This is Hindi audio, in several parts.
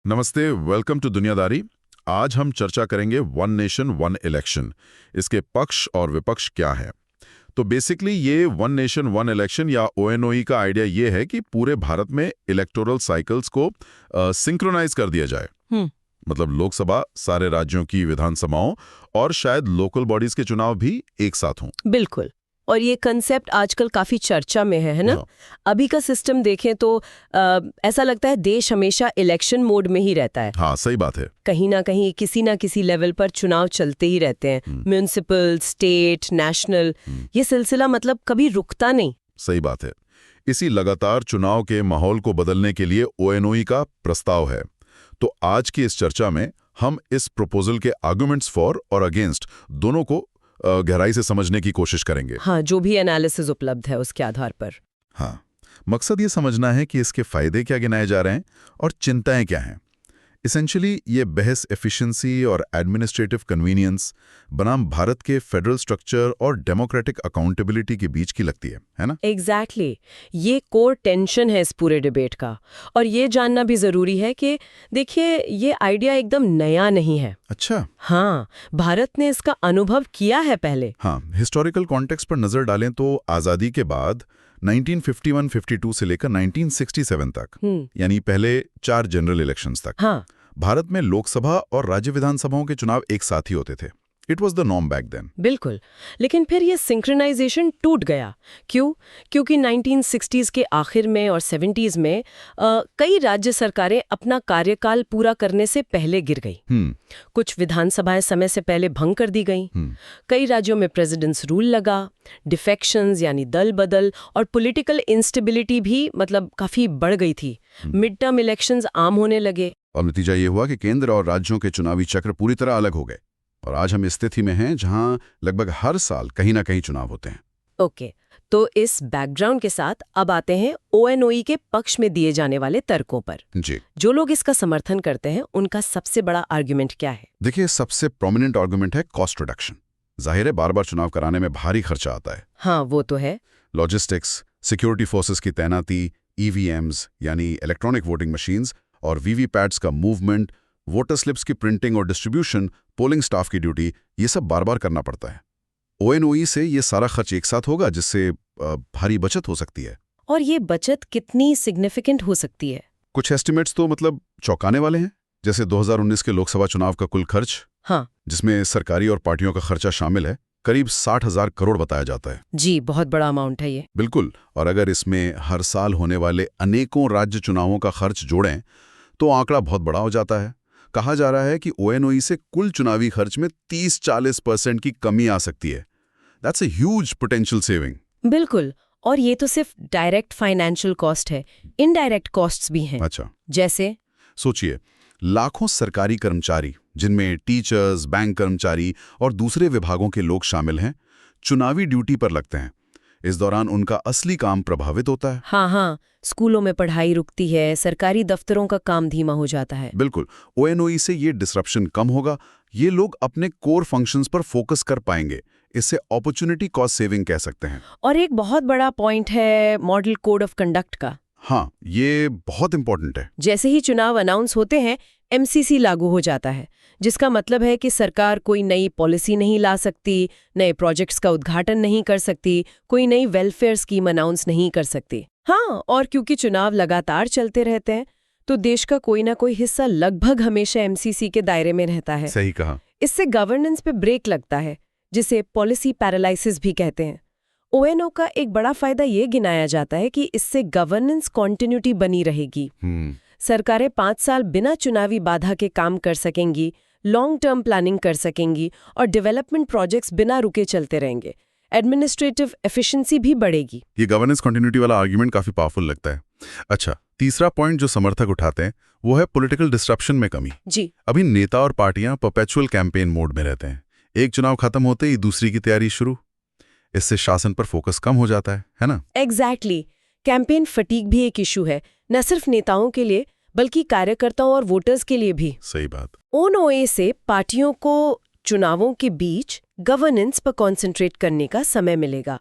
नमस्ते, वेलकम टू दुनियादारी। आज हम चर्चा करेंगे वन नेशन वन इलेक्शन, इसके पक्ष और विपक्ष क्या है। तो बेसिकली ये वन नेशन वन इलेक्शन या ओएनओई का आइडिया ये है कि पूरे भारत में इलेक्टोरल साइकिल्स को सिंक्रोनाइज कर दिया जाए। मतलब लोकसभा, सारे राज्यों की विधानसभाओं और शायद लोकल बॉडीज के चुनाव भी एक साथ हों। बिल्कुल। और ये कंसेप्ट आजकल काफी चर्चा में है ना। हाँ। अभी का सिस्टम देखें तो ऐसा लगता है देश हमेशा इलेक्शन मोड में ही रहता है। हाँ, सही बात है। कहीं ना किसी लेवल पर चुनाव चलते ही रहते हैं, म्युनिसिपल, स्टेट, नेशनल। ये सिलसिला मतलब कभी रुकता नहीं। सही बात है। इसी लगातार चुनाव के माहौल को बदलने के लिए ओएनओई का प्रस्ताव है। तो आज की इस चर्चा में हम इस प्रपोजल के आर्गुमेंट्स फॉर और अगेंस्ट दोनों को गहराई से समझने की कोशिश करेंगे। हाँ, जो भी एनालिसिस उपलब्ध है उसके आधार पर। हाँ, मकसद ये समझना है कि इसके फायदे क्या गिनाए जा रहे हैं और चिंताएं क्या हैं। इसेंशियली ये बहस एफिशिएंसी और एडमिनिस्ट्रेटिव कन्वीनियंस बनाम भारत के फेडरल स्ट्रक्चर और डेमोक्रेटिक अकाउंटेबिलिटी के बीच की लगती है ना? एग्जैक्टली। ये कोर टेंशन है इस पूरे डिबेट का। और ये जानना भी जरूरी है कि देखिए, ये आइडिया एकदम नया नहीं है। अच्छा। हाँ, भारत ने इसका अनुभव किया है पहले। हाँ, हिस्टोरिकल कॉन्टेक्स्ट पर नजर डालें तो आज़ादी के बाद 1951-52 से लेकर 1967 तक, यानी पहले 4 जनरल इलेक्शंस तक, हाँ, भारत में लोकसभा और राज्य विधानसभाओं के चुनाव एक साथ ही होते थे। It was the norm back then. बिल्कुल। लेकिन फिर ये सिंक्रोनाइजेशन टूट गया। क्यों? क्योंकि 1960s के आखिर में और 70s में कई राज्य सरकारें अपना कार्यकाल पूरा करने से पहले गिर गई। कुछ विधानसभाएं समय से पहले भंग कर दी गईं। कई राज्यों में प्रेसिडेंट्स रूल लगा, डिफेक्शंस यानी दल बदल और पॉलिटिकल इंस्टेबिलिटी भी मतलब काफी बढ़ गई थी। मिड टर्म इलेक्शंस आम होने लगे। और नतीजा ये हुआ कि केंद्र और राज्यों के चुनावी चक्र पूरी तरह अलग हो गए और आज हम स्थिति में हैं जहां लगभग हर साल कहीं ना कहीं चुनाव होते हैं। ओके, तो इस बैकग्राउंड के साथ अब आते हैं ओएनओई के पक्ष में दिए जाने वाले तर्कों पर। जी। जो लोग इसका समर्थन करते हैं उनका सबसे बड़ा आर्ग्यूमेंट क्या है? देखिए, सबसे प्रोमिनेंट आर्गुमेंट है कॉस्ट रिडक्शन। जाहिर है, बार बार चुनाव कराने में भारी खर्चा आता है। हाँ, वो तो है। लॉजिस्टिक्स, सिक्योरिटी फोर्सेस की तैनाती, ईवीएम्स यानी इलेक्ट्रॉनिक वोटिंग मशीन्स और वीवीपैट्स का मूवमेंट, वोटर स्लिप्स की प्रिंटिंग और डिस्ट्रीब्यूशन, पोलिंग स्टाफ की ड्यूटी, ये सब बार बार करना पड़ता है। ओएनओई से ये सारा खर्च एक साथ होगा, जिससे भारी बचत हो सकती है। और ये बचत कितनी सिग्निफिकेंट हो सकती है? कुछ एस्टिमेट्स तो मतलब चौंकाने वाले हैं। जैसे 2019 के लोकसभा चुनाव का कुल खर्च, हाँ, जिसमें सरकारी और पार्टियों का खर्चा शामिल है, करीब 60,000 करोड़ बताया जाता है। जी, बहुत बड़ा अमाउंट है ये। बिल्कुल। और अगर इसमें हर साल होने वाले अनेकों राज्य चुनावों का खर्च जोड़ें तो आंकड़ा बहुत बड़ा हो जाता है। कहा जा रहा है कि ओएनओई से कुल चुनावी खर्च में 30-40% की कमी आ सकती है। That's a huge potential saving. बिल्कुल। और ये तो सिर्फ डायरेक्ट फाइनेंशियल कॉस्ट है, इनडायरेक्ट कॉस्ट्स भी हैं। अच्छा। जैसे सोचिए, लाखों सरकारी कर्मचारी, जिनमें टीचर्स, बैंक कर्मचारी और दूसरे विभागों के लोग शामिल हैं, चुनावी ड्यूटी पर लगते हैं। इस दौरान उनका असली काम प्रभावित होता है। हाँ, स्कूलों में पढ़ाई रुकती है, सरकारी दफ्तरों का काम धीमा हो जाता है। बिल्कुल। ओएनओई से ये डिसरप्शन कम होगा। ये लोग अपने कोर फंक्शंस पर फोकस कर पाएंगे। इसे अपॉर्चुनिटी कॉस्ट सेविंग कह सकते हैं। और एक बहुत बड़ा पॉइंट है मॉडल कोड ऑफ कंडक्ट का। हाँ, ये बहुत इंपॉर्टेंट है। जैसे ही चुनाव अनाउंस होते हैं, एमसीसी लागू हो जाता है, जिसका मतलब है कि सरकार कोई नई पॉलिसी नहीं ला सकती, नए प्रोजेक्ट्स का उद्घाटन नहीं कर सकती, कोई नई वेलफेयर स्कीम अनाउंस नहीं कर सकती। हाँ, और क्योंकि चुनाव लगातार चलते रहते हैं तो देश का कोई ना कोई हिस्सा लगभग हमेशा एमसीसी के दायरे में रहता है। सही कहा। इससे गवर्नेंस पे ब्रेक लगता है, जिसे पॉलिसी पैरालाइसिस भी कहते हैं। ओएनओ का एक बड़ा फायदा ये गिनाया जाता है कि इससे गवर्नेंस कॉन्टिन्यूटी बनी रहेगी। सरकारें 5 साल बिना चुनावी बाधा के काम कर सकेंगी, लॉन्ग टर्म प्लानिंग कर सकेंगी और डेवलपमेंट प्रोजेक्ट्स बिना रुके चलते रहेंगे। एडमिनिस्ट्रेटिव एफिशिएंसी भी बढ़ेगी। ये गवर्नेंस कंटिन्यूटी वाला आर्गुमेंट काफी पावरफुल लगता है। अच्छा, तीसरा पॉइंट जो समर्थक उठाते हैं वो है पॉलिटिकल डिस्ट्रप्शन में कमी। जी। अभी नेता और पार्टियां परपेचुअल कैंपेन मोड में रहते हैं। एक चुनाव खत्म होते ही दूसरी की तैयारी शुरू। इससे शासन पर फोकस कम हो जाता है ना? एग्जैक्टली। कैंपेन फटीग भी एक इशू है, न सिर्फ नेताओं के लिए बल्कि कार्यकर्ताओं और वोटर्स के लिए भी। सही बात। ओएनओए से पार्टियों को चुनावों के बीच गवर्नेंस पर कॉन्सेंट्रेट करने का समय मिलेगा।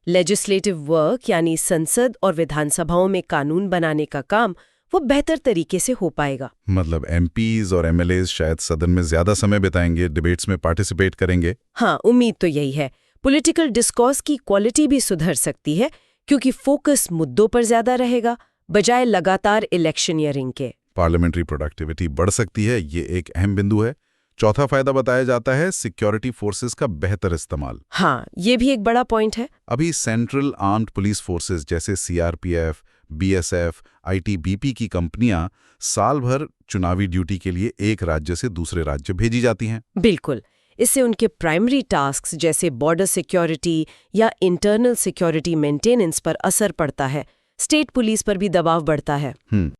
लेजिस्लेटिव वर्क यानी संसद और विधानसभाओं में कानून बनाने का काम वो बेहतर तरीके से हो पाएगा। मतलब एमपीज और एमएलएज शायद सदन में ज्यादा समय बिताएंगे, डिबेट्स में पार्टिसिपेट करेंगे। हाँ, उम्मीद तो यही है। पॉलिटिकल डिस्कोर्स की क्वालिटी भी सुधर सकती है क्योंकि फोकस मुद्दों पर ज्यादा रहेगा बजाय लगातार इलेक्शनियरिंग के। पार्लियामेंट्री प्रोडक्टिविटी बढ़ सकती है, ये एक अहम बिंदु है। चौथा फायदा बताया जाता है सिक्योरिटी फोर्सेस का बेहतर इस्तेमाल। हाँ, ये भी एक बड़ा पॉइंट है। अभी सेंट्रल आर्म्ड पुलिस फोर्सेस जैसे सीआरपीएफ, बीएसएफ, आईटीबीपी की कंपनियां साल भर चुनावी ड्यूटी के लिए एक राज्य से दूसरे राज्य भेजी जाती हैं। बिल्कुल, इससे उनके प्राइमरी टास्क्स जैसे बॉर्डर सिक्योरिटी या इंटरनल सिक्योरिटी मेंटेनेंस पर असर पड़ता है। स्टेट पुलिस पर भी दबाव बढ़ता है।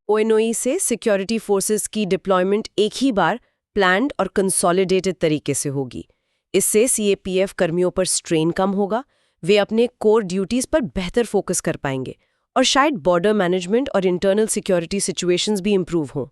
ओएनओई से सिक्योरिटी फोर्सेस की डिप्लॉयमेंट एक ही बार प्लान्ड और कंसोलिडेटेड तरीके से होगी। इससे सीएपीएफ कर्मियों पर स्ट्रेन कम होगा, वे अपने कोर ड्यूटीज पर बेहतर फोकस कर पाएंगे और शायद बॉर्डर मैनेजमेंट और इंटरनल सिक्योरिटी सिचुएशंस भी इंप्रूव हों।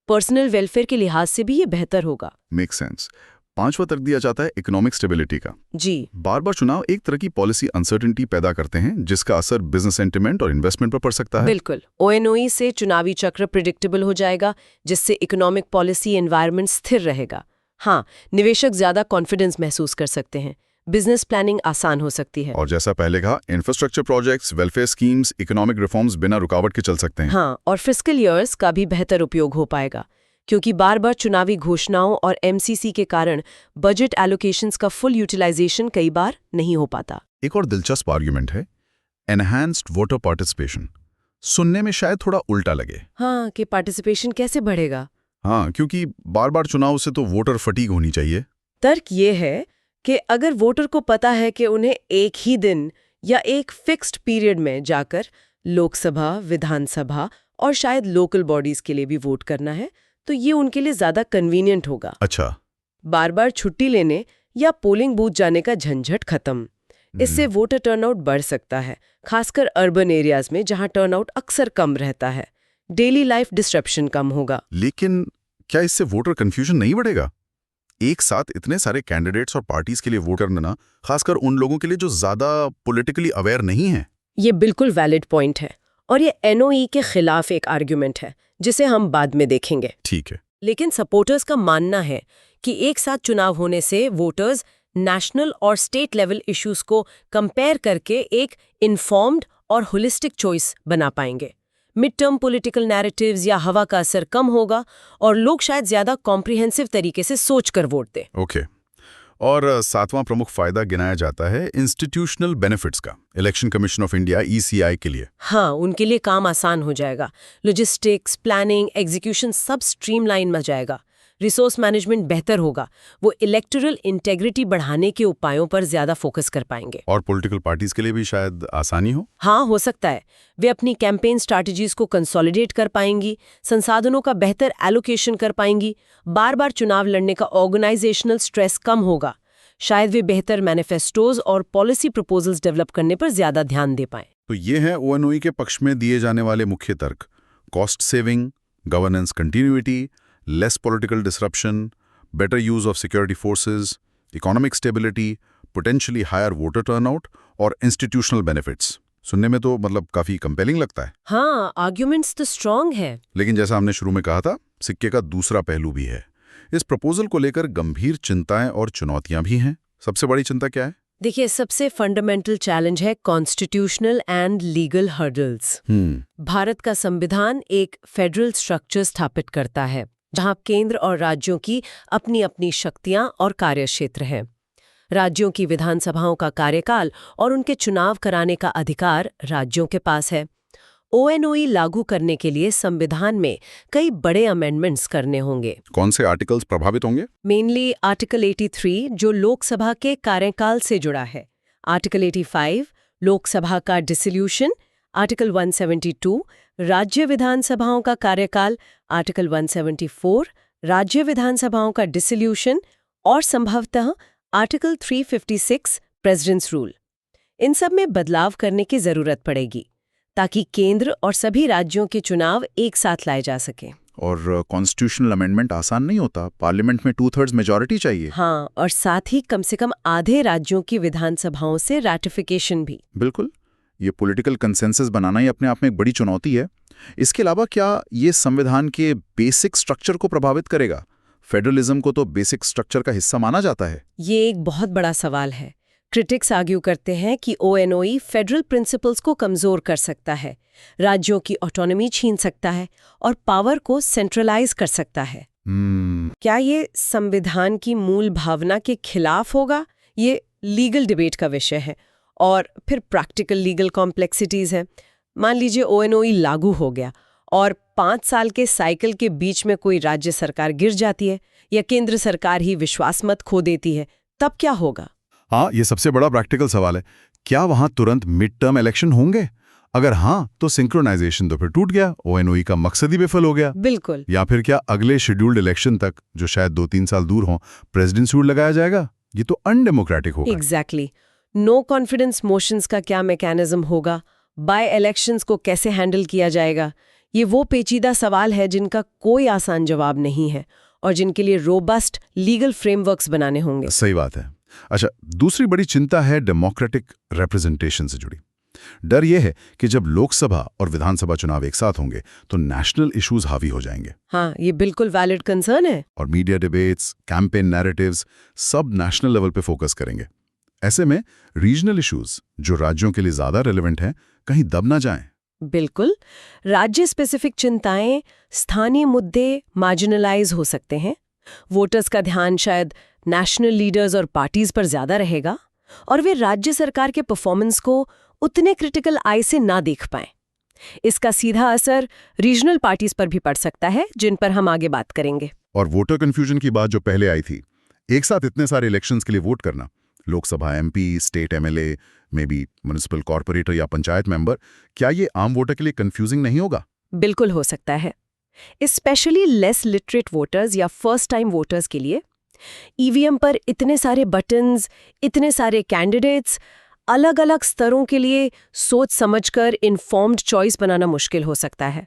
पर्सनल वेलफेयर के लिहाज से भी ये बेहतर होगा। Make sense. पांचवा तर्क दिया जाता है इकोनॉमिक स्टेबिलिटी का। जी, बार बार चुनाव एक तरह की पॉलिसी अनसर्टेनिटी पैदा करते हैं जिसका असर बिजनेस सेंटिमेंट और इन्वेस्टमेंट पर पड़ सकता है। बिल्कुल। ओएनओई से चुनावी चक्र प्रिडिक्टेबल हो जाएगा, जिससे इकोनॉमिक पॉलिसी एनवायरनमेंट स्थिर रहेगा। हाँ, निवेशक ज्यादा कॉन्फिडेंस महसूस कर सकते हैं, बिजनेस प्लानिंग आसान हो सकती है। और जैसा पहले कहा, infrastructure projects, welfare schemes, economic reforms बिना रुकावट के चल सकते हैं। हाँ, और फिस्कल ईयर्स का भी बेहतर उपयोग हो पाएगा क्योंकि बार बार चुनावी घोषणाओं और एमसीसी के कारण बजट एलोकेशंस का फुल यूटिलाइजेशन कई बार नहीं हो पाता। एक और दिलचस्प आर्ग्यूमेंट है एनहांस्ड वोटर पार्टिसिपेशन। सुनने में शायद थोड़ा उल्टा लगे। हाँ, कि पार्टिसिपेशन कैसे बढ़ेगा? हाँ, क्योंकि बार बार चुनाव से तो वोटर फटीग होनी चाहिए। तर्क ये है कि अगर वोटर को पता है कि उन्हें एक ही दिन या एक फिक्स्ड पीरियड में जाकर लोकसभा, विधानसभा और शायद लोकल बॉडीज के लिए भी वोट करना है, तो ये उनके लिए ज्यादा कन्वीनियंट होगा। अच्छा। बार बार छुट्टी लेने या पोलिंग बूथ जाने का झंझट खत्म। इससे वोटर टर्नआउट बढ़ सकता है, खासकर अर्बन एरियाज में जहां टर्नआउट अक्सर कम रहता है। डेली लाइफ डिस्ट्रप्शन कम होगा। लेकिन क्या इससे वोटर कंफ्यूजन नहीं बढ़ेगा? एक साथ इतने सारे कैंडिडेट्स और पार्टीज के लिए वोट करना, खासकर उन लोगों के लिए जो ज्यादा पॉलिटिकली अवेयर नहीं है। ये बिल्कुल वैलिड पॉइंट है और ये एनओई के खिलाफ एक आर्ग्यूमेंट है जिसे हम बाद में देखेंगे। ठीक है। लेकिन सपोर्टर्स का मानना है कि एक साथ चुनाव होने से वोटर्स नेशनल और स्टेट लेवल इश्यूज को कंपेयर करके एक इन्फॉर्म्ड और होलिस्टिक चॉइस बना पाएंगे। मिड टर्म पॉलिटिकल नैरेटिव्स या हवा का असर कम होगा और लोग शायद ज्यादा कॉम्प्रिहेंसिव तरीके से सोचकर वोट दें। ओके। और सातवां प्रमुख फायदा गिनाया जाता है इंस्टीट्यूशनल बेनिफिट्स का, election commission of India ECI के लिए। हाँ, उनके लिए काम आसान हो जाएगा। लॉजिस्टिक्स, प्लानिंग, एग्जीक्यूशन सब स्ट्रीमलाइन में जाएगा। रिसोर्स मैनेजमेंट बेहतर होगा। वो इलेक्टोरल इंटेग्रिटी बढ़ाने के उपायों पर ज्यादा फोकस कर पाएंगे। और पॉलिटिकल पार्टीज के लिए भी शायद आसानी हो। हाँ, हो सकता है। वे अपनी कैंपेन स्ट्रैटेजीज को कंसोलिडेट कर पाएंगी, संसाधनों का बेहतर एलोकेशन कर पाएंगी, बार बार चुनाव लड़ने का ऑर्गेनाइजेशनल स्ट्रेस कम होगा। शायद वे बेहतर मैनिफेस्टोज और पॉलिसी प्रपोजल्स डेवलप करने पर ज्यादा ध्यान दे पाएं। तो ये है ओएनओई के पक्ष में दिए जाने वाले मुख्य तर्क। Cost saving, governance continuity, less political disruption, better use of security forces, economic stability, potentially higher voter turnout और इंस्टीट्यूशनल बेनिफिट्स। सुनने में तो मतलब काफी कंपेलिंग लगता है। हाँ, आर्ग्यूमेंट्स तो स्ट्रांग है। लेकिन जैसा हमने शुरू में कहा था, सिक्के का दूसरा पहलू भी है। इस प्रपोजल को लेकर गंभीर चिंताएं और चुनौतियां भी हैं। सबसे बड़ी चिंता क्या है? देखिए, सबसे फंडामेंटल चैलेंज है constitutional and legal hurdles. Bharat का संविधान एक फेडरल स्ट्रक्चर स्थापित करता है जहां केंद्र और राज्यों की अपनी अपनी शक्तियां और कार्यक्षेत्र हैं। राज्यों की विधानसभाओं का कार्यकाल और उनके चुनाव कराने का अधिकार राज्यों के पास है। ओएनओई लागू करने के लिए संविधान में कई बड़े अमेंडमेंट्स करने होंगे। कौन से आर्टिकल्स प्रभावित होंगे? मेनली आर्टिकल 83 जो लोकसभा के कार्यकाल से जुड़ा है, आर्टिकल 85 लोकसभा का डिसोल्यूशन, आर्टिकल 172 राज्य विधानसभाओं का कार्यकाल, आर्टिकल 174 राज्य विधानसभाओं का डिसोल्यूशन और संभवतः आर्टिकल 356 प्रेसिडेंट्स रूल। इन सब में बदलाव करने की जरूरत पड़ेगी ताकि केंद्र और सभी राज्यों के चुनाव एक साथ लाए जा सकें। और कॉन्स्टिट्यूशनल अमेंडमेंट आसान नहीं होता, पार्लियामेंट में 2/3 मेजॉरिटी चाहिए। हाँ, और साथ ही कम से कम आधे राज्यों की विधानसभाओं से रैटिफिकेशन भी। बिल्कुल। ये पॉलिटिकल कंसेंसस बनाना ही अपने आप में एक बड़ी चुनौती है। इसके अलावा क्या ये संविधान के बेसिक स्ट्रक्चर को प्रभावित करेगा? फेडरलिज्म को तो बेसिक स्ट्रक्चर का हिस्सा माना जाता है। ये एक बहुत बड़ा सवाल है। क्रिटिक्स आर्ग्यू करते हैं कि ONOE फेडरल प्रिंसिपल्स को कमजोर कर सकता है, राज्यों की ऑटोनॉमी छीन सकता है और पावर को सेंट्रलाइज कर सकता है। क्या ये संविधान की मूल भावना के खिलाफ होगा? ये लीगल डिबेट का विषय है। और फिर प्रैक्टिकल लीगल कॉम्प्लेक्सिटीज हैं। मान लीजिए ONOE लागू हो गया और 5 साल के साइकिल के बीच में कोई राज्य सरकार गिर जाती है या केंद्र सरकार ही विश्वास मत खो देती है, तब क्या होगा? हाँ, ये सबसे बड़ा प्रैक्टिकल सवाल है। क्या वहां तुरंत मिड टर्म इलेक्शन होंगे? अगर हाँ, तो सिंक्रोनाइजेशन तो फिर टूट गया, ONOE का मकसद ही विफल हो गया। बिल्कुल। या फिर क्या अगले शेड्यूल्ड इलेक्शन तक, जो शायद 2-3 साल दूर हों, प्रेसिडेंट रूल लगाया जाएगा? ये तो अनडेमोक्रेटिक होगा। एग्जैक्टली। नो कॉन्फिडेंस मोशंस का क्या मैकेनिज्म होगा? बाय इलेक्शंस को कैसे हैंडल किया जाएगा? ये वो पेचीदा सवाल है जिनका कोई आसान जवाब नहीं है और जिनके लिए रोबस्ट लीगल फ्रेमवर्क्स बनाने होंगे। सही बात है। अच्छा, दूसरी बड़ी चिंता है डेमोक्रेटिक रिप्रेजेंटेशन से जुड़ी। डर यह है कि जब लोकसभा और विधानसभा चुनाव एक साथ होंगे तो नेशनल इश्यूज हावी हो जाएंगे। हाँ, ये बिल्कुल वैलिड कंसर्न है। और मीडिया डिबेट्स, कैंपेन नैरेटिव्स सब नेशनल लेवल पे फोकस करेंगे। ऐसे में रीजनल इश्यूज, जो राज्यों के लिए ज्यादा रेलेवेंट हैं, कहीं दब ना जाएं। बिल्कुल। राज्य स्पेसिफिक चिंताएं, स्थानीय मुद्दे मार्जिनलाइज हो सकते हैं। वोटर्स का ध्यान शायद नेशनल लीडर्स और पार्टीज पर ज्यादा रहेगा और वे राज्य सरकार के परफॉर्मेंस को उतने क्रिटिकल आई से ना देख पाएं। इसका सीधा असर रीजनल पार्टीज पर भी पड़ सकता है, जिन पर हम आगे बात करेंगे। और वोटर कंफ्यूजन की बात जो पहले आई थी, एक साथ इतने सारे इलेक्शंस के लिए वोट करना, Lok Sabha MP, state MLA, may be municipal corporator या पंचायत मेंबर, क्या ये आम वोटर के लिए कंफ्यूजिंग नहीं होगा? बिल्कुल हो सकता है, स्पेशली लेस लिटरेट वोटर्स या फर्स्ट टाइम वोटर्स के लिए। EVM पर इतने सारे बटन्स, इतने सारे कैंडिडेट्स, अलग अलग स्तरों के लिए सोच समझकर इन्फॉर्म्ड चॉइस बनाना मुश्किल हो सकता है।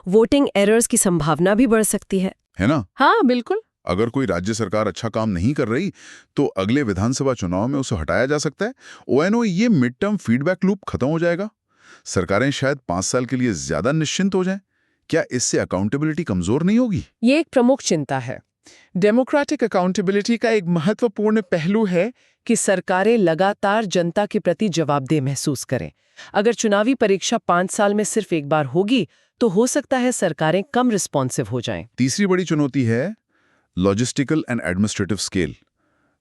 वोटिंग एरर्स की संभावना भी बढ़ सकती है ना? हाँ, बिल्कुल। अगर कोई राज्य सरकार अच्छा काम नहीं कर रही तो अगले विधानसभा चुनाव में उसे हटाया जा सकता है। ONOE ये मिड टर्म फीडबैक लूप खत्म हो जाएगा। सरकारें शायद 5 साल के लिए ज्यादा निश्चिंत हो जाएं। क्या इससे अकाउंटेबिलिटी कमजोर नहीं होगी? ये एक प्रमुख चिंता है। डेमोक्रेटिक अकाउंटेबिलिटी का एक महत्वपूर्ण पहलू है कि सरकारें लगातार जनता के प्रति जवाबदेह महसूस करें। अगर चुनावी परीक्षा 5 साल में सिर्फ एक बार होगी तो हो सकता है सरकारें कम रिस्पॉन्सिव हो जाएं। तीसरी बड़ी चुनौती है लॉजिस्टिकल एंड एडमिनिस्ट्रेटिव स्केल।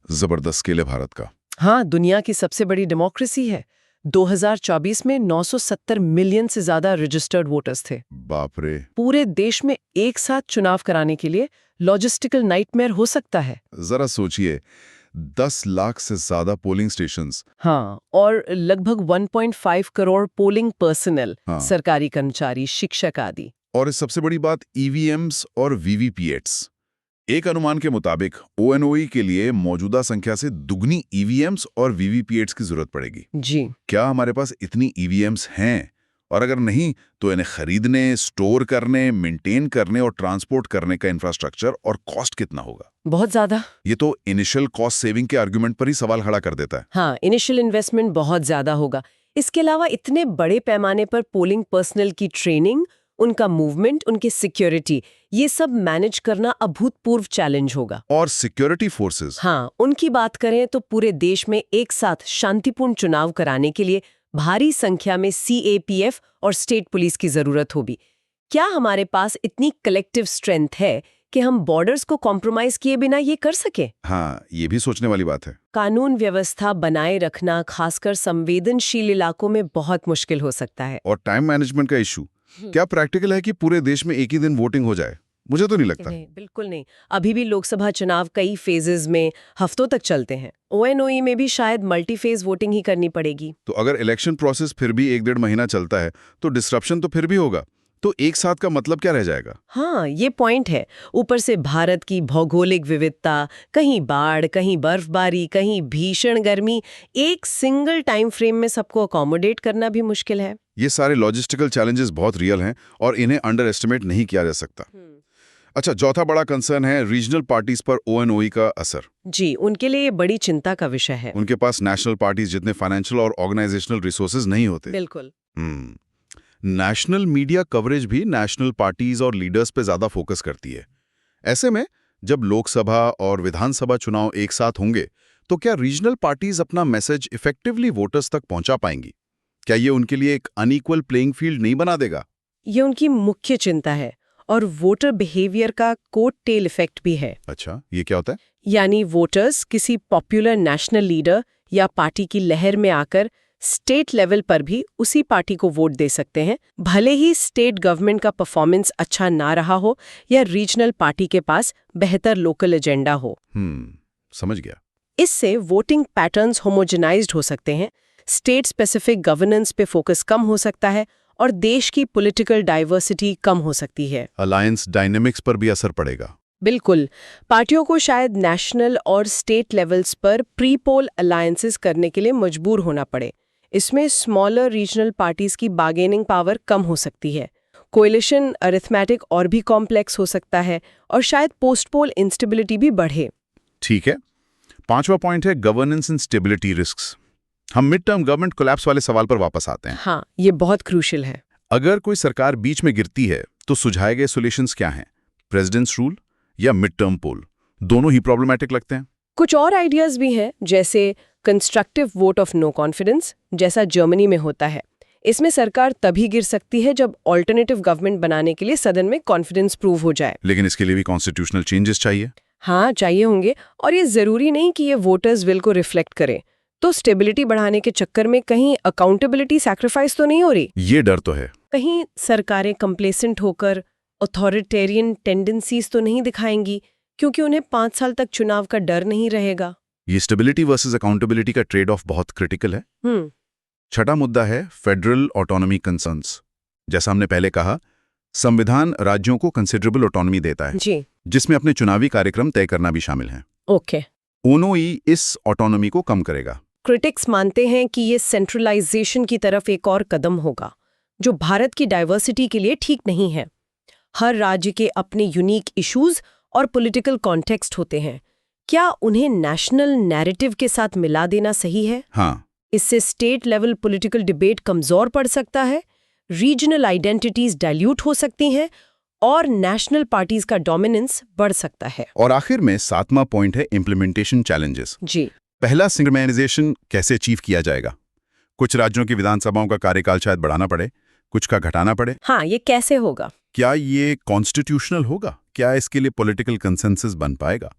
जबरदस्त स्केल है भारत का। हाँ, दुनिया की सबसे बड़ी डेमोक्रेसी है। 2024 में 970 मिलियन से ज्यादा रजिस्टर्ड वोटर्स थे। बाप रे। पूरे देश में एक साथ चुनाव कराने के लिए लॉजिस्टिकल नाइटमेयर हो सकता है। जरा सोचिए, 10 लाख से ज्यादा पोलिंग स्टेशंस। हाँ, और लगभग 1.5 करोड़ पोलिंग पर्सनल, हाँ। सरकारी कर्मचारी, शिक्षक आदि। और इस सबसे बड़ी बात EVMs और VVPATs। एक अनुमान के मुताबिक ONOE के लिए मौजूदा संख्या से दुगनी EVMs और VVPATs की जरूरत पड़ेगी। जी। क्या हमारे पास इतनी EVMs हैं? और अगर नहीं, तो इन्हें खरीदने, स्टोर करने, मेंटेन करने और ट्रांसपोर्ट करने का इंफ्रास्ट्रक्चर और कॉस्ट कितना होगा? बहुत ज्यादा। ये तो इनिशियल कॉस्ट सेविंग के आर्गुमेंट पर ही सवाल खड़ा कर देता है। हाँ, इनिशियल इन्वेस्टमेंट बहुत ज्यादा होगा। इसके अलावा इतने बड़े पैमाने पर पोलिंग पर्सनल की ट्रेनिंग, उनका मूवमेंट, उनकी सिक्योरिटी, ये सब मैनेज करना अभूतपूर्व चैलेंज होगा। और सिक्योरिटी फोर्सेस। हाँ, उनकी बात करें तो पूरे देश में एक साथ शांतिपूर्ण चुनाव कराने के लिए भारी संख्या में CAPF और स्टेट पुलिस की जरूरत होगी। क्या हमारे पास इतनी कलेक्टिव स्ट्रेंथ है कि हम बॉर्डर्स को कॉम्प्रोमाइज किए बिना ये कर सके? हाँ, ये भी सोचने वाली बात है। कानून व्यवस्था बनाए रखना खासकर संवेदनशील इलाकों में बहुत मुश्किल हो सकता है। और टाइम मैनेजमेंट का इशू, क्या प्रैक्टिकल है कि पूरे देश में एक ही दिन वोटिंग हो जाए? मुझे तो नहीं लगता। नहीं, बिल्कुल नहीं। अभी भी लोकसभा चुनाव कई फेजेस में हफ्तों तक चलते हैं। ONOE में भी शायद मल्टी फेज वोटिंग ही करनी पड़ेगी। तो अगर इलेक्शन प्रोसेस फिर भी 1-1.5 महीना चलता है तो डिस्ट्रप्शन तो फिर भी होगा। तो एक साथ का मतलब क्या रह जाएगा? हाँ, ये पॉइंट है। ऊपर से भारत की भौगोलिक विविधता, कहीं बाढ़, कहीं बर्फबारी, कहीं भीषण गर्मी, एक सिंगल टाइम फ्रेम में सबको अकोमोडेट करना भी मुश्किल है। ये सारे लॉजिस्टिकल चैलेंजेस बहुत रियल हैं और इन्हें अंडर एस्टिमेट नहीं किया जा सकता। अच्छा, चौथा बड़ा कंसर्न है रीजनल पार्टीज पर ओएनओई का असर। जी, उनके लिए ये बड़ी चिंता का विषय है। उनके पास नेशनल पार्टीज जितने फाइनेंशियल और ऑर्गेनाइजेशनल रिसोर्सेज नहीं होते। बिल्कुल। नेशनल मीडिया कवरेज भी नेशनल पार्टीज और लीडर्स पे ज्यादा फोकस करती है। ऐसे में जब लोकसभा और विधानसभा चुनाव एक साथ होंगे तो क्या रीजनल पार्टीज अपना मैसेज इफेक्टिवली वोटर्स तक पहुंचा पाएंगी? क्या ये उनके लिए एक अनइक्वल प्लेइंग फील्ड नहीं बना देगा? ये उनकी मुख्य चिंता है और वोटर बिहेवियर का कोट टेल इफेक्ट भी है। अच्छा, ये क्या होता है? यानी वोटर्स किसी पॉपुलर नेशनल लीडर या पार्टी की लहर में आकर स्टेट लेवल पर भी उसी पार्टी को वोट दे सकते हैं, भले ही स्टेट गवर्नमेंट का परफॉर्मेंस अच्छा ना रहा हो या रीजनल पार्टी के पास बेहतर लोकल एजेंडा हो। समझ गया। इससे वोटिंग पैटर्न्स होमोजेनाइज्ड हो सकते हैं, स्टेट स्पेसिफिक गवर्नेंस पे फोकस कम हो सकता है और देश की पॉलिटिकल डाइवर्सिटी कम हो सकती है। अलायंस डायनेमिक्स पर भी असर पड़ेगा। बिल्कुल, पार्टियों को शायद नेशनल और स्टेट लेवल्स पर प्री पोल अलायंसेस करने के लिए मजबूर होना पड़े। इसमें स्मॉलर रीजनल पार्टीज की बार्गेनिंग पावर कम हो सकती है, कोएलिशन अरिथमेटिक और भी कॉम्प्लेक्स हो सकता है और शायद पोस्ट पोल इंस्टेबिलिटी भी बढ़े। ठीक है। पांचवा पॉइंट है गवर्नेंस एंड स्टेबिलिटी रिस्क्स। हम मिड टर्म गवर्नमेंट कोलैप्स वाले सवाल पर वापस आते हैं। हाँ, ये बहुत क्रूशियल है। अगर कोई सरकार बीच में गिरती है तो सुझाए गए सॉल्यूशंस क्या हैं? प्रेसिडेंट्स रूल या मिड टर्म पोल? दोनों ही प्रॉब्लमैटिक लगते हैं। कुछ और आइडियाज भी हैं, जैसे constructive vote of no confidence, जैसा जर्मनी में होता है। इसमें सरकार तभी गिर सकती है जब ऑल्टरनेटिव गवर्नमेंट बनाने के लिए सदन में कॉन्फिडेंस प्रूव हो जाए। लेकिन इसके लिए भी कॉन्स्टिट्यूशनल चेंजेस चाहिए। हाँ, चाहिए होंगे, और ये जरूरी नहीं कि ये वोटर्स विल को रिफ्लेक्ट करे। तो स्टेबिलिटी बढ़ाने के चक्कर में कहीं अकाउंटेबिलिटी सैक्रिफाइस तो नहीं हो रही? ये डर तो है। कहीं सरकारें कंप्लेसेंट होकर ऑथोरिटेरियन टेंडेंसीज तो नहीं दिखाएंगी, क्योंकि उन्हें 5 साल तक चुनाव का डर नहीं रहेगा। ये स्टेबिलिटी वर्सेस अकाउंटेबिलिटी का ट्रेड ऑफ बहुत क्रिटिकल है। छठा मुद्दा है फेडरल ऑटोनॉमी कंसर्न्स। जैसा हमने पहले कहा, संविधान राज्यों को कंसिडरेबल ऑटोनॉमी देता है, जी, जिसमें अपने चुनावी कार्यक्रम तय करना भी शामिल है। ओके। ओनोई इस ऑटोनॉमी को कम करेगा। क्रिटिक्स मानते हैं कि ये सेंट्रलाइजेशन की तरफ एक और कदम होगा, जो भारत की डाइवर्सिटी के लिए ठीक नहीं है। हर राज्य के अपने यूनिक इश्यूज और पॉलिटिकल कॉन्टेक्स्ट होते हैं। क्या उन्हें नेशनल नैरेटिव के साथ मिला देना सही है? हाँ। इससे स्टेट लेवल पॉलिटिकल डिबेट कमजोर पड़ सकता है, रीजनल आइडेंटिटीज डाइल्यूट हो सकती हैं और नेशनल पार्टीज का डोमिनेंस बढ़ सकता है। और आखिर में 7वां पॉइंट है इम्प्लीमेंटेशन चैलेंजेस। जी, पहला, सिंक्रोनाइजेशन कैसे अचीव किया जाएगा? कुछ राज्यों की विधानसभाओं का कार्यकाल शायद बढ़ाना पड़े, कुछ का घटाना पड़े। हाँ, ये कैसे होगा? क्या ये कॉन्स्टिट्यूशनल होगा? क्या इसके लिए पॉलिटिकल कंसेंसस बन पाएगा?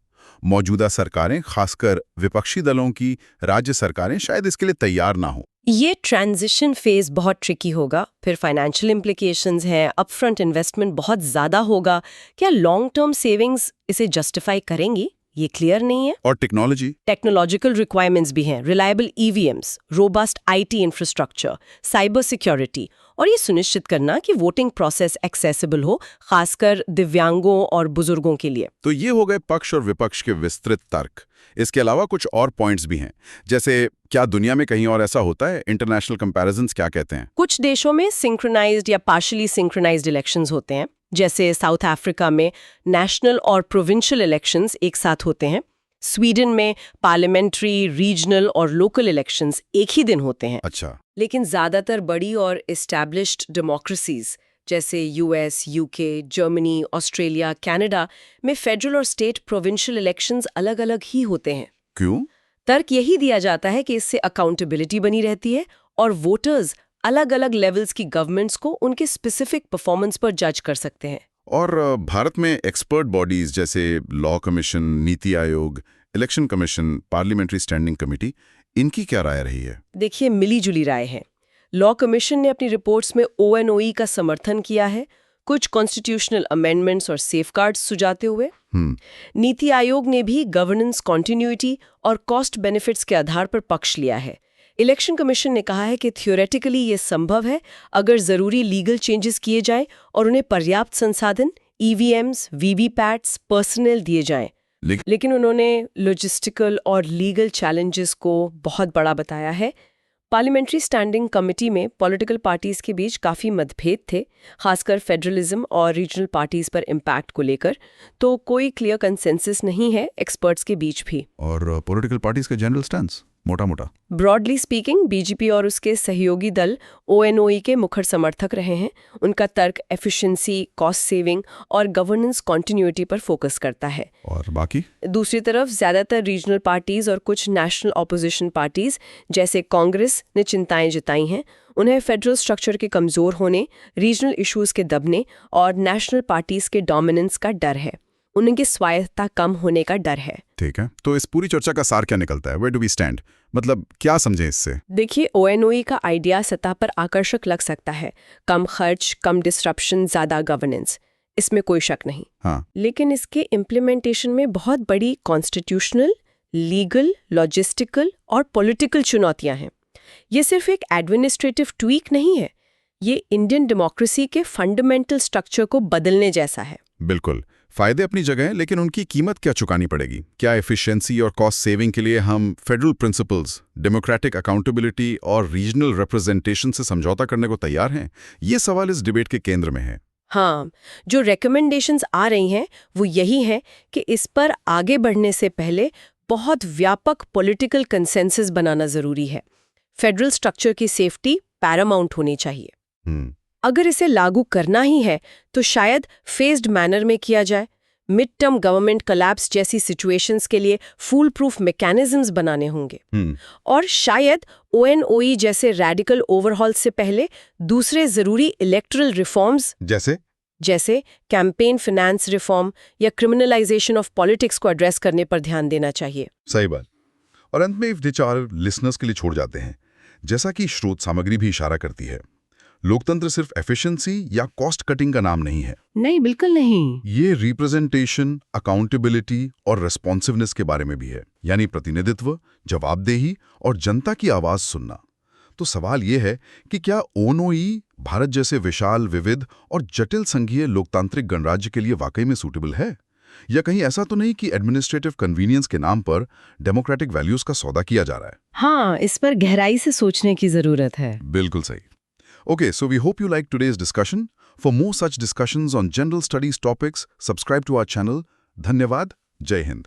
मौजूदा सरकारें, खासकर विपक्षी दलों की राज्य सरकारें, शायद इसके लिए तैयार ना हो। ये ट्रांजिशन फेज बहुत ट्रिकी होगा। फिर फाइनेंशियल इम्प्लीकेशंस हैं, अपफ्रंट इन्वेस्टमेंट बहुत ज़्यादा होगा। क्या लॉन्ग टर्म सेविंग्स इसे जस्टिफाई करेंगी? ये क्लियर नहीं है। और टेक्नोलॉजिकल रिक्वायरमेंट्स भी हैं, reliable EVMs, robust IT infrastructure, cyber security, और ये सुनिश्चित करना कि वोटिंग प्रोसेस एक्सेसिबल हो, खासकर दिव्यांगों और बुजुर्गों के लिए। तो ये हो गए पक्ष और विपक्ष के विस्तृत तर्क। इसके अलावा कुछ और पॉइंट्स भी हैं, जैसे क्या दुनिया में कहीं और ऐसा होता है? इंटरनेशनल कंपैरिजन्स क्या कहते हैं? कुछ देशों में सिंक्रोनाइज्ड या पार्शली सिंक्रोनाइज्ड इलेक्शंस होते हैं, जैसे साउथ अफ्रीका में नेशनल और प्रोविंशियल इलेक्शंस एक साथ होते हैं। स्वीडन में पार्लियामेंट्री, रीजनल और लोकल इलेक्शंस एक ही दिन होते हैं। अच्छा। लेकिन ज़्यादातर बड़ी और एस्टैब्लिश्ड डेमोक्रेसीज जैसे US, UK, Germany, Australia, Canada में फेडरल और स्टेट प्रोविंशियल इलेक्शंस अलग-अलग ही होते हैं। क्यों? तर्क यही दिया जाता है कि इससे अकाउंटेबिलिटी बनी रहती है और वोटर्स अलग-अलग लेवल्स की गवर्नमेंट्स को उनके स्पेसिफिक परफॉर्मेंस पर जज कर सकते हैं। और भारत में एक्सपर्ट बॉडीज जैसे law commission, NITI Aayog, election commission, parliamentary standing committee, इनकी क्या राय रही है? देखिए, मिली जुली राय है। लॉ कमीशन ने अपनी रिपोर्ट्स में ओएनओई का समर्थन किया है, कुछ कॉन्स्टिट्यूशनल अमेंडमेंट्स और सेफगार्ड्स सुझाते हुए। नीति आयोग ने भी गवर्नेंस कॉन्टिन्यूटी और कॉस्ट बेनिफिट्स के आधार पर पक्ष लिया है। इलेक्शन कमीशन ने कहा है कि थ्योरेटिकली ये संभव है अगर जरूरी लीगल चेंजेस किए जाएं और उन्हें पर्याप्त संसाधन, ईवीएम्स, वीवीपैट्स, पर्सनल दिए जाएं। लेकिन उन्होंने लॉजिस्टिकल और लीगल चैलेंजेस को बहुत बड़ा बताया है। पार्लियामेंट्री स्टैंडिंग कमेटी में पॉलिटिकल पार्टीज के बीच काफ़ी मतभेद थे, खासकर फेडरलिज्म और रीजनल पार्टीज पर इम्पैक्ट को लेकर। तो कोई क्लियर कंसेंसस नहीं है एक्सपर्ट्स के बीच भी। और पॉलिटिकल पार्टीज के जनरल स्टैंड्स मोटा मोटा ब्रॉडली स्पीकिंग, बीजेपी और उसके सहयोगी दल ONOE के मुखर समर्थक रहे हैं। उनका तर्क एफिशिएंसी, कॉस्ट सेविंग और गवर्नेंस कॉन्टिन्यूटी पर फोकस करता है। और बाकी दूसरी तरफ ज्यादातर रीजनल पार्टीज और कुछ नेशनल ऑपोजिशन पार्टीज जैसे कांग्रेस ने चिंताएं जताई हैं। उन्हें फेडरल स्ट्रक्चर के कमजोर होने, रीजनल इश्यूज के दबने और नेशनल पार्टीज के डोमिनेंस का डर है। उनकी स्वायत्तता कम होने का डर है। ठीक है, तो इस पूरी चर्चा का सार क्या निकलता है? Where do we stand? मतलब क्या समझें इससे? देखिए, ONOE का आइडिया सतह पर आकर्षक लग सकता है, कम खर्च, कम डिस्ट्रप्शन, ज्यादा गवर्नेंस, इसमें कोई शक नहीं। हाँ, लेकिन इसके इम्प्लीमेंटेशन में बहुत बड़ी कॉन्स्टिट्यूशनल, लीगल, लॉजिस्टिकल और पॉलिटिकल चुनौतियां हैं। ये सिर्फ एक एडमिनिस्ट्रेटिव ट्वीक नहीं है, ये इंडियन डेमोक्रेसी के फंडामेंटल स्ट्रक्चर को बदलने जैसा है। बिल्कुल। फायदे अपनी जगह हैं, लेकिन उनकी कीमत क्या चुकानी पड़ेगी? क्या एफिशिएंसी और कॉस्ट सेविंग के लिए हम फेडरल प्रिंसिपल्स, डेमोक्रेटिक अकाउंटेबिलिटी और रीजनल रिप्रेजेंटेशन से समझौता करने को तैयार हैं? ये सवाल इस डिबेट के केंद्र में है। हाँ, जो रिकमेंडेशंस आ रही हैं वो यही है कि इस पर आगे बढ़ने से पहले बहुत व्यापक पॉलिटिकल कंसेंसस बनाना जरूरी है। फेडरल स्ट्रक्चर की सेफ्टी पैरामाउंट होनी चाहिए। अगर इसे लागू करना ही है तो शायद फेज्ड मैनर में किया जाए। मिड टर्म गवर्नमेंट कोलैप्स जैसी सिचुएशंस के लिए फूल प्रूफ मैकेनिज्म्स बनाने होंगे। और शायद ONOE जैसे रैडिकल ओवरहॉल से पहले दूसरे जरूरी इलेक्टरल रिफॉर्म्स जैसे कैंपेन फिनेंस रिफॉर्म या क्रिमिनलाइजेशन ऑफ पॉलिटिक्स को एड्रेस करने पर ध्यान देना चाहिए। सही बात। और अंत में विचार लिसनर्स के लिए छोड़ जाते हैं। जैसा कि स्रोत सामग्री भी इशारा करती है, लोकतंत्र सिर्फ एफिशिएंसी या कॉस्ट कटिंग का नाम नहीं है। नहीं, बिल्कुल नहीं। ये रिप्रेजेंटेशन, अकाउंटेबिलिटी और रेस्पॉन्सिवनेस के बारे में भी है, यानी प्रतिनिधित्व, जवाबदेही और जनता की आवाज सुनना। तो सवाल ये है कि क्या ONOE भारत जैसे विशाल, विविध और जटिल संघीय लोकतांत्रिक गणराज्य के लिए वाकई में सूटेबल है? या कहीं ऐसा तो नहीं कि एडमिनिस्ट्रेटिव कन्वीनियंस के नाम पर डेमोक्रेटिक वैल्यूज का सौदा किया जा रहा है? हाँ, इस पर गहराई से सोचने की जरूरत है। बिल्कुल सही। Okay, so we hope you liked today's discussion. For more such discussions on general studies topics, subscribe to our channel. Dhanyavad. Jai Hind.